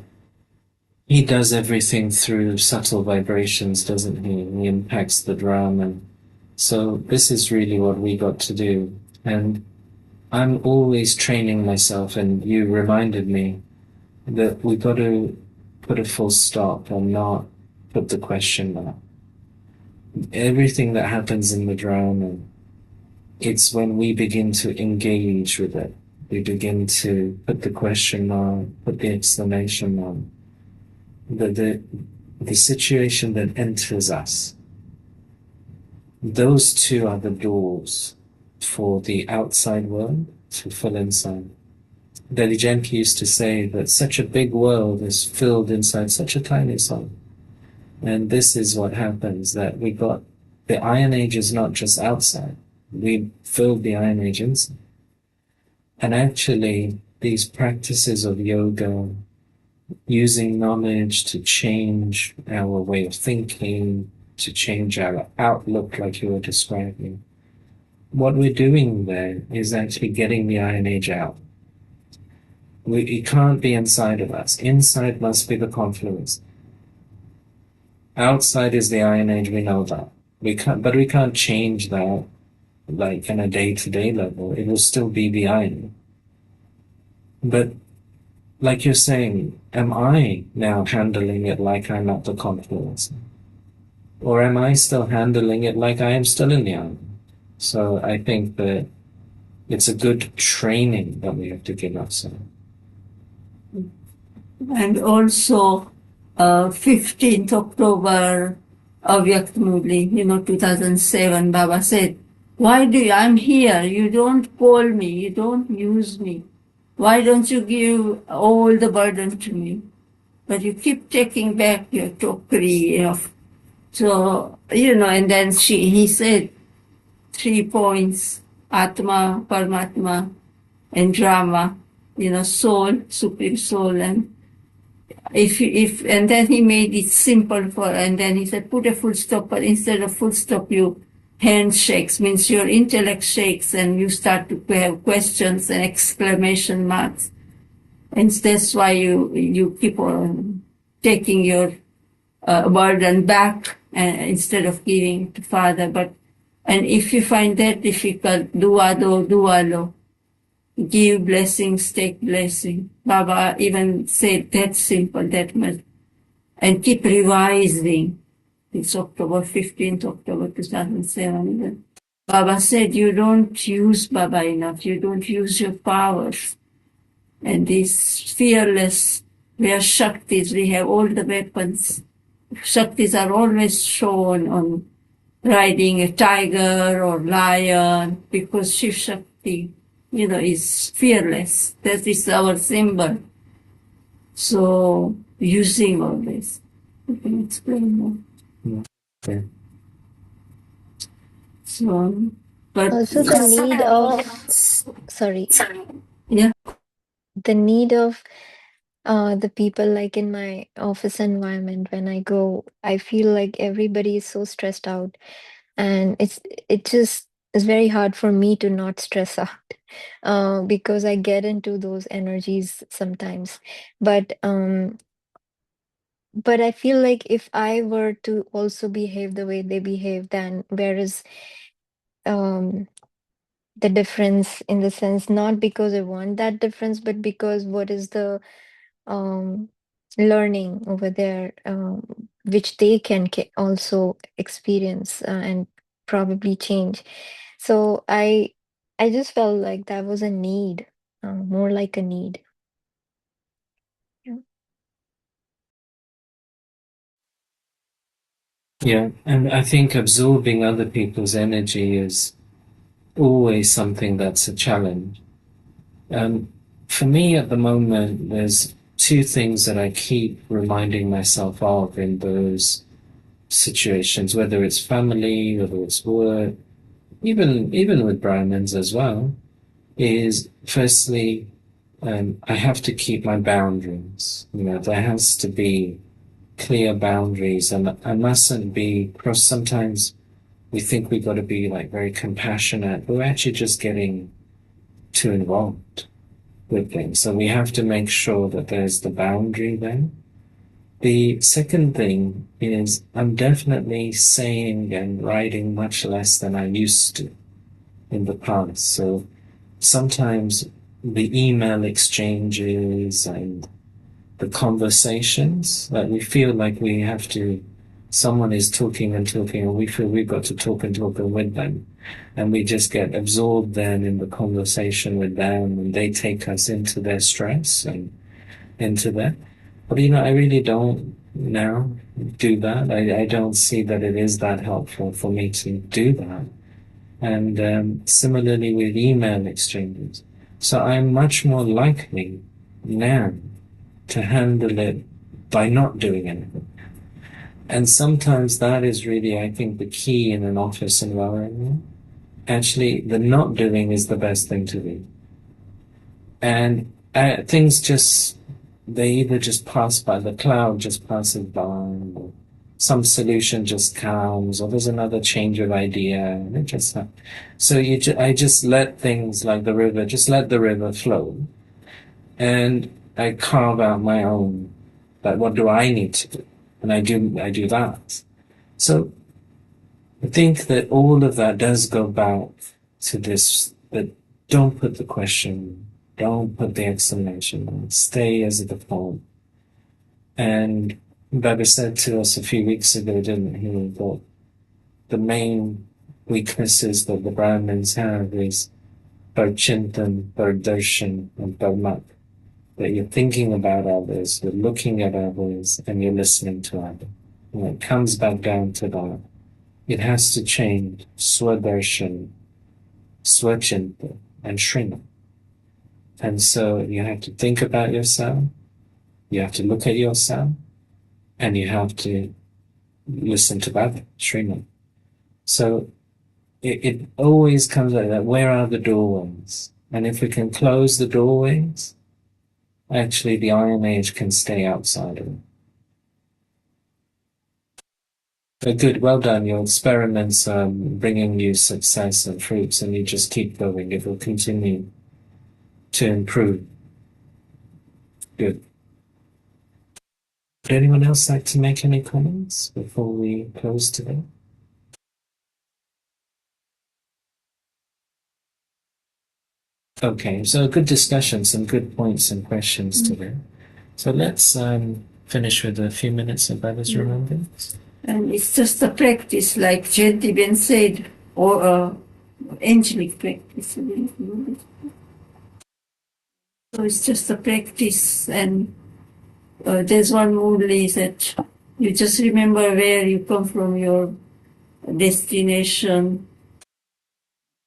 he does everything through subtle vibrations, doesn't he? He impacts the drum. And so this is really what we got to do. And I'm always training myself, and you reminded me that we got to put a full stop and not put the question mark. Everything that happens in the drama, it's when we begin to engage with it. We begin to put the question mark, put the exclamation mark. The situation that enters us, those two are the doors for the outside world to fill inside. Delhi Janki used to say that such a big world is filled inside such a tiny soul. And this is what happens, that we got the Iron Age is not just outside. We filled the Iron Age inside. And actually, these practices of yoga, using knowledge to change our way of thinking, to change our outlook, like you were describing, what we're doing there is actually getting the Iron Age out. It can't be inside of us. Inside must be the confluence. Outside is the Iron Age, we know that. But we can't change that like on a day-to-day level. It will still be the Iron. But like you're saying, am I now handling it like I'm at the confluence? Or am I still handling it like I am still in the Iron? So I think that it's a good training that we have to give ourselves. And also, 15th October, Avyakt Murli, 2007, Baba said, I'm here, you don't call me, you don't use me. Why don't you give all the burden to me? but you keep taking back your tokri of. So, and then he said 3 points, Atma, Paramatma, and Drama, soul, supreme soul, and and then he made it simple and then he said, put a full stop, but instead of full stop, you hand shakes, means your intellect shakes and you start to have questions and exclamation marks. And that's why you keep on taking your burden back instead of giving to Father. And if you find that difficult, dualo, give blessings, take blessing. Baba even said that simple, that much. And keep revising. It's October 15th, October 2007. Baba said, you don't use Baba enough. You don't use your powers. And this fearless, we are Shaktis, we have all the weapons. Shaktis are always shown on riding a tiger or lion because Shiv Shakti, is fearless. That is our symbol. So, using all this. You can explain more. Okay. So, but Also, the need of, sorry, yeah, the need of the people like in my office environment when I go, I feel like everybody is so stressed out, and it just is very hard for me to not stress out because I get into those energies sometimes. But I feel like if I were to also behave the way they behave, then where is um the difference, in the sense, not because I want that difference, but because what is the um, learning over there, which they can also experience and probably change. So I just felt like that was a need, more like a need. Yeah. Yeah, and I think absorbing other people's energy is always something that's a challenge. For me at the moment, there's two things that I keep reminding myself of in those situations, whether it's family, whether it's work, even with Brahmins as well, is firstly, I have to keep my boundaries. There has to be clear boundaries, and I mustn't be, because sometimes we think we've got to be like very compassionate, but we're actually just getting too involved with things. So we have to make sure that there's the boundary there. The second thing is I'm definitely saying and writing much less than I used to in the past. So sometimes the email exchanges and the conversations that we feel like we have to, someone is talking and talking, and we feel we've got to talk and talk with them. And we just get absorbed then in the conversation with them, and they take us into their stress and into that. But I really don't now do that. I don't see that it is that helpful for me to do that. And similarly with email exchanges. So I'm much more likely now to handle it by not doing anything. And sometimes that is really, I think, the key in an office environment. Actually, the not doing is the best thing to do. And things they either just pass by, the cloud just passes by, or some solution just comes, or there's another change of idea, and it just happens. So I just let things like the river, just let the river flow, and I carve out my own, that what do I need to do? And I do that. So I think that all of that does go back to this, that don't put the question, don't put the exclamation, stay as a default. And Baba said to us a few weeks ago, didn't he, that the main weaknesses that the Brahmins have is Parchintan, Pardarshan, and Parmat. That you're thinking about others, you're looking at others, and you're listening to others. And it comes back down to that. It has to change Swadershan, Swachinta, and Shrina. And so you have to think about yourself, You have to look at yourself, and you have to listen to Baba, Sriman. So it always comes like that. Where are the doorways? And if we can close the doorways, actually the Iron Age can stay outside of it. But good, well done. Your experiments bringing you success and fruits, and you just keep going. It will continue to improve. Good. Would anyone else like to make any comments before we close today? Okay, so a good discussion, some good points and questions today. So let's finish with a few minutes of Baba's remembrance. And it's just a practice, like Jayati Ben said, or angelic practice. So it's just a practice, and there's one only that you just remember where you come from, your destination,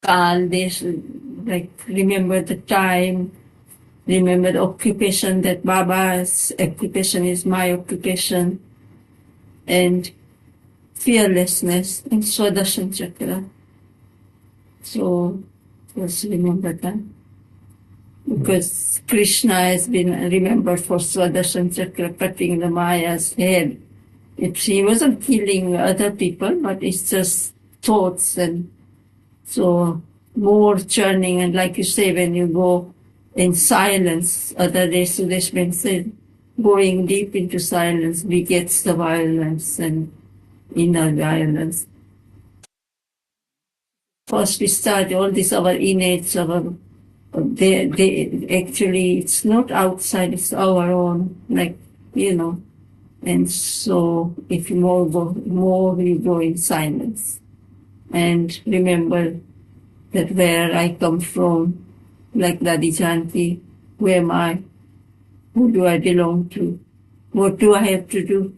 like remember the time, remember the occupation, that Baba's occupation is my occupation, and fearlessness and Swadashan Chakra. So just remember that. Because Krishna has been remembered for Swadashan Chakra, cutting the Maya's head. He wasn't killing other people, but it's just thoughts, and so more churning. And like you say, when you go in silence, other day Sudesh Ben said, going deep into silence begets the violence and inner violence. First we start all this, our innates, they actually, it's not outside, it's our own, like, and so if you more we go in silence and remember that where I come from, like Dadi Janti, who am I? Who do I belong to? What do I have to do?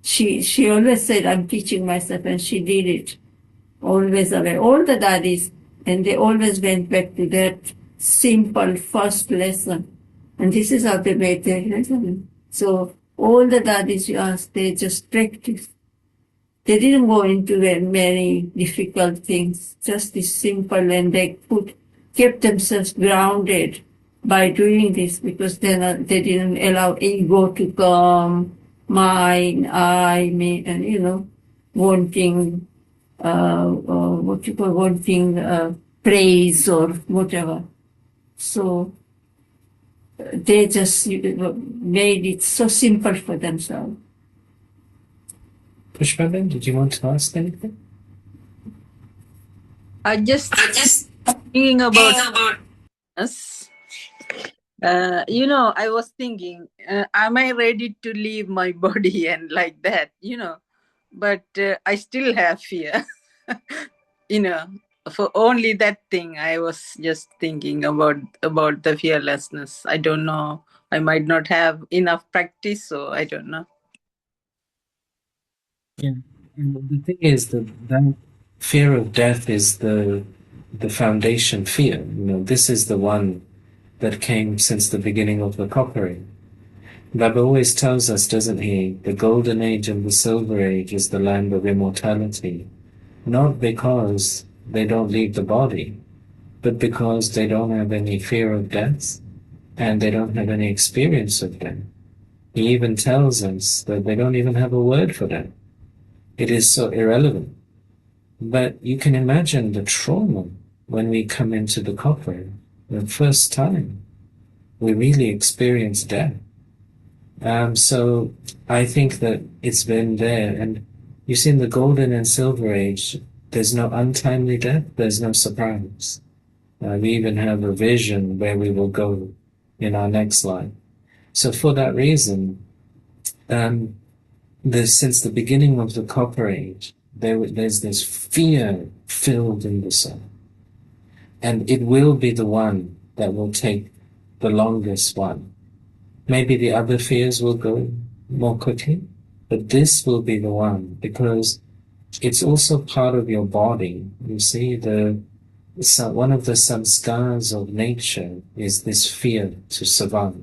She always said, I'm teaching myself, and she did it. Always aware. All the daddies, and they always went back to that simple first lesson. And this is how they made their lesson. So all the daddies you ask, they just practice. They didn't go into many difficult things, just this simple, and they kept themselves grounded by doing this, because then they didn't allow ego to come, mine, I, me, and wanting wanting praise or whatever. So they just made it so simple for themselves. Pushpaben, did you want to ask anything? I just thinking about us. I was thinking, am I ready to leave my body and like that, but I still have fear, for only that thing. I was just thinking about the fearlessness. I don't know. I might not have enough practice, so I don't know. Yeah. The thing is that fear of death is the foundation fear. This is the one that came since the beginning of the coppery. Baba always tells us, doesn't he, the golden age and the silver age is the land of immortality, not because they don't leave the body, but because they don't have any fear of death and they don't have any experience of death. He even tells us that they don't even have a word for death. It is so irrelevant. But you can imagine the trauma when we come into the copper, the first time we really experience death. So I think that it's been there. And you see, in the golden and silver age, there's no untimely death, there's no surprise. We even have a vision where we will go in our next life. So for that reason, since the beginning of the copper age, there's this fear filled in the soul. And it will be the one that will take the longest one. Maybe the other fears will go more quickly, but this will be the one, because it's also part of your body. You see, one of the samskars of nature is this fear to survive.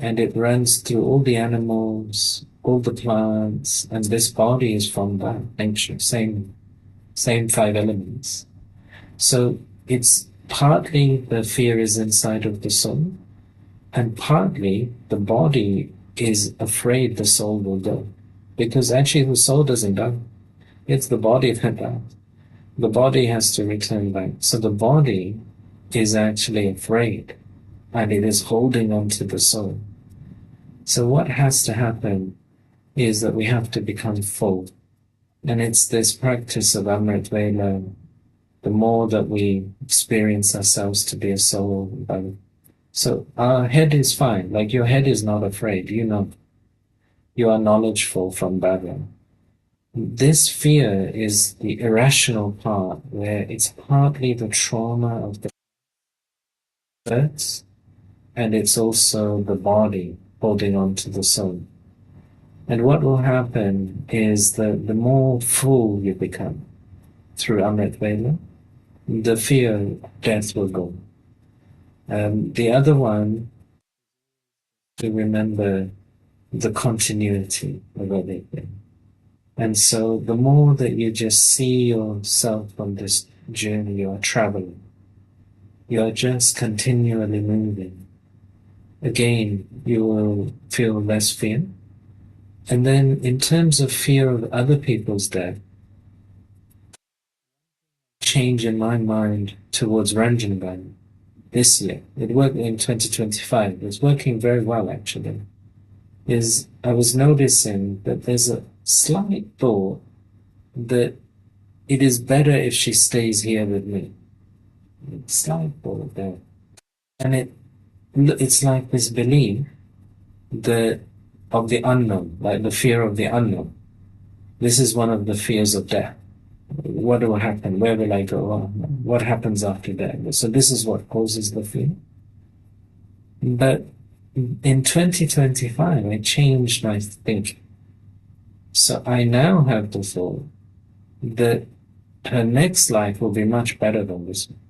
and it runs through all the animals, all the plants, and this body is from that nature, same five elements. So it's partly the fear is inside of the soul, and partly the body is afraid the soul will go. Because actually the soul doesn't die. It's the body that dies. The body has to return back. So the body is actually afraid, and it is holding on to the soul. So what has to happen is that we have to become full. And it's this practice of Amrit Vela. The more that we experience ourselves to be a soul, so our head is fine. Like your head is not afraid. You know, you are knowledgeful from Baba. This fear is the irrational part, where it's partly the trauma of the births, and it's also the body holding on to the soul. And what will happen is that the more full you become through Amrit Vela, the fear of death will go. The other one, to remember the continuity of everything. And so the more that you just see yourself on this journey, you are traveling, you are just continually moving. Again, you will feel less fear. And then in terms of fear of other people's death, change in my mind towards Ranjanban this year, it worked in 2025, it's working very well actually, is I was noticing that there's a slight thought that it is better if she stays here with me. Slight thought there. And it's like this belief that of the unknown, like the fear of the unknown. This is one of the fears of death. What will happen? Where will I go? What happens after death? So this is what causes the fear. But in 2025, I changed my thinking. So I now have the thought that her next life will be much better than this one.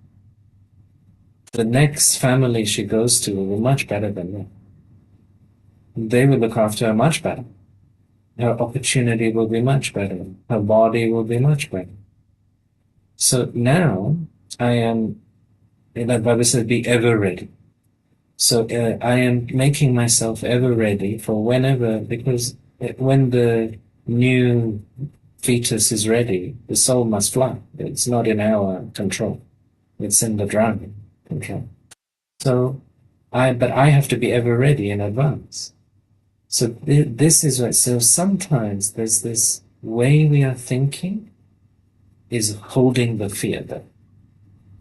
The next family she goes to will be much better than that. They will look after her much better. Her opportunity will be much better. Her body will be much better. So now I am, like Baba said, be ever ready. So I am making myself ever ready for whenever, because when the new fetus is ready, the soul must fly. It's not in our control. It's in the Brahma control. So but I have to be ever ready in advance. So this is what, so sometimes there's this way we are thinking is holding the fear there.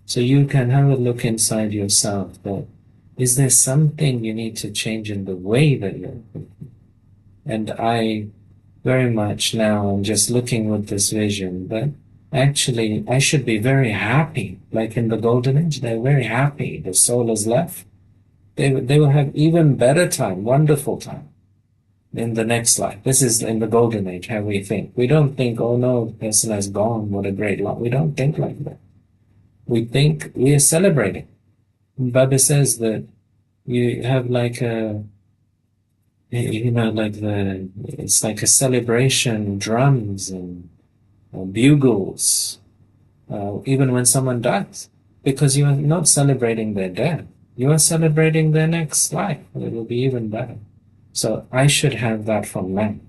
So you can have a look inside yourself that, is there something you need to change in the way that you're thinking? And I very much now am just looking with this vision that actually I should be very happy. Like in the Golden Age, they're very happy. The soul is left. They will have even better time, wonderful time in the next life. This is in the Golden Age, how we think. We don't think, oh no, the person has gone, what a great life. We don't think like that. We think we are celebrating. Baba says that you have like a, like it's like a celebration, drums and bugles, even when someone dies, because you are not celebrating their death. You are celebrating their next life. It will be even better. So I should have that from men.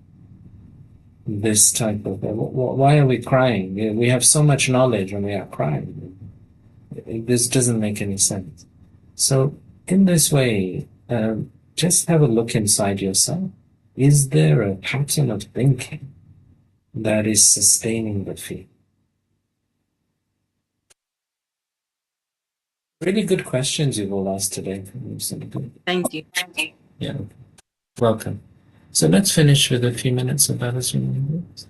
This type of, why are we crying? We have so much knowledge and we are crying. This doesn't make any sense. So in this way, just have a look inside yourself. Is there a pattern of thinking that is sustaining the fear? Really good questions you've all asked today. Thank you. Yeah, welcome. So let's finish with a few minutes of Bala's remembrance.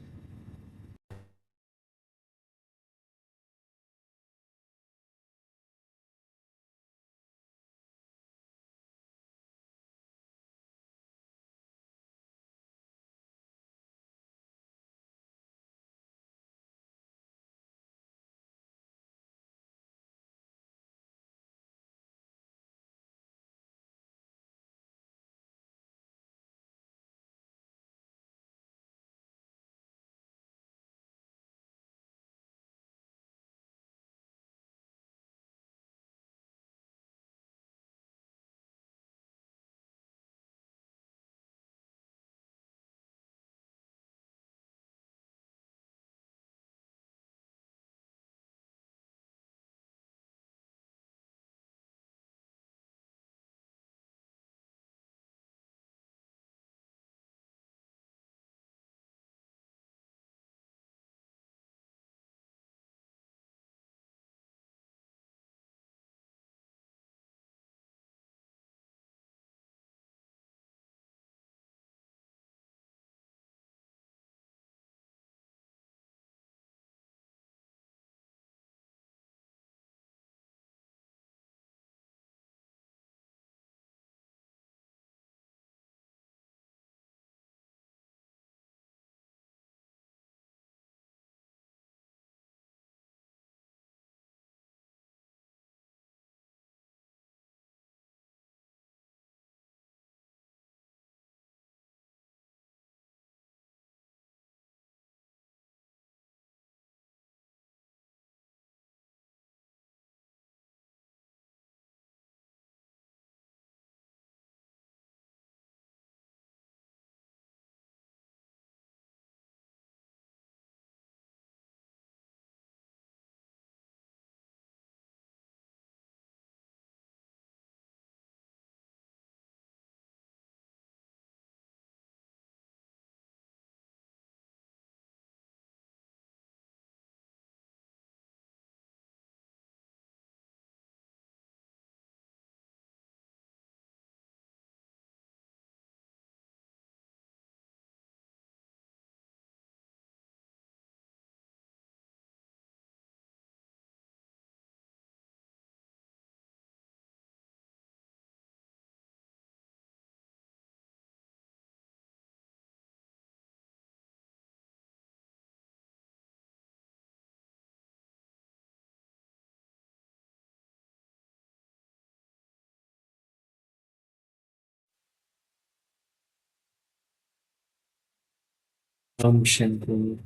Om Shanti.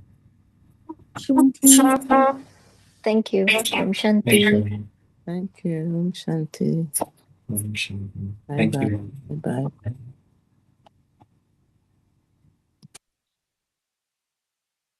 Thank you. Om Thank Shanti. you. Thank you. Om Shanti. Om Shanti. Bye Thank bye. you. Bye bye.